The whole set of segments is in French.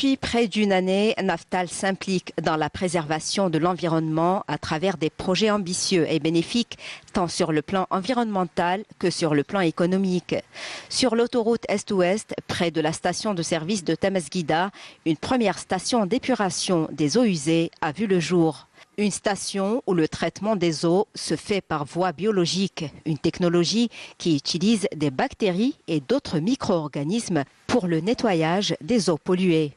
Depuis près d'une année, Naftal s'implique dans la préservation de l'environnement à travers des projets ambitieux et bénéfiques, tant sur le plan environnemental que sur le plan économique. Sur l'autoroute Est-Ouest, près de la station de service de Temesguida, une première station d'épuration des eaux usées a vu le jour. Une station où le traitement des eaux se fait par voie biologique, une technologie qui utilise des bactéries et d'autres micro-organismes pour le nettoyage des eaux polluées.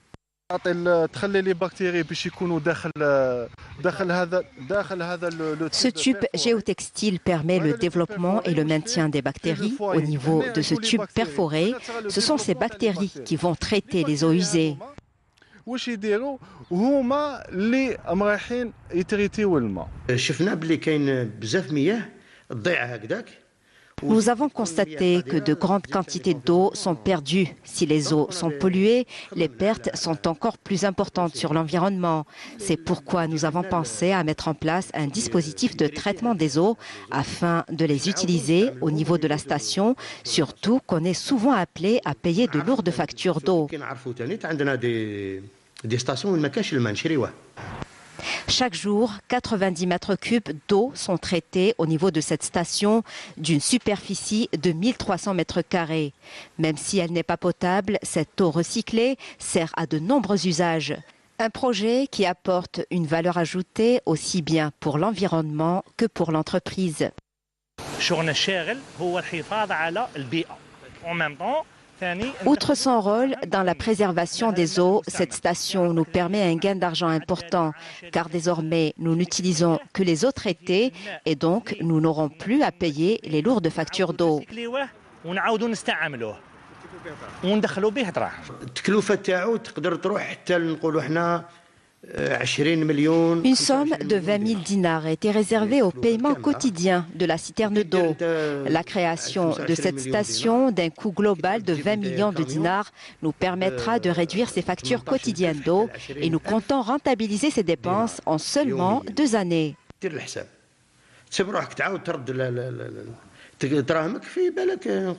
Ce tube géotextile permet le développement et le maintien des bactéries au niveau de ce tube perforé. Ce sont ces bactéries qui vont traiter les eaux usées. واش يديروا هما اللي رايحين يتريتيو الماء. شفنا بلي كاين بزاف مياه تضيع هكذاك. Nous avons constaté que de grandes quantités d'eau sont perdues. Si les eaux sont polluées, les pertes sont encore plus importantes sur l'environnement. C'est pourquoi nous avons pensé à mettre en place un dispositif de traitement des eaux afin de les utiliser au niveau de la station, surtout qu'on est souvent appelé à payer de lourdes factures d'eau. Chaque jour, 90 mètres cubes d'eau sont traités au niveau de cette station d'une superficie de 1300 mètres carrés. Même si elle n'est pas potable, cette eau recyclée sert à de nombreux usages. Un projet qui apporte une valeur ajoutée aussi bien pour l'environnement que pour l'entreprise. Outre son rôle dans la préservation des eaux, cette station nous permet un gain d'argent important, car désormais nous n'utilisons que les eaux traitées et donc nous n'aurons plus à payer les lourdes factures d'eau. Une somme de 20 000 dinars a été réservée au paiement quotidien de la citerne d'eau. La création de cette station d'un coût global de 20 millions de dinars nous permettra de réduire ces factures quotidiennes d'eau et nous comptons rentabiliser ces dépenses en seulement 2 années. دراهمك في بالك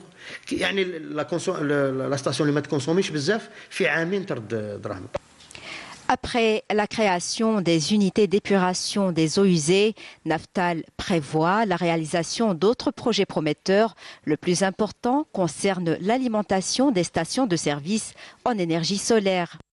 يعني لا ستاسيون اللي ما تكونسوميش بزاف في عامين ترد دراهمك. Après la création des unités d'épuration des eaux usées, Naftal prévoit la réalisation d'autres projets prometteurs. Le plus important concerne l'alimentation des stations de service en énergie solaire.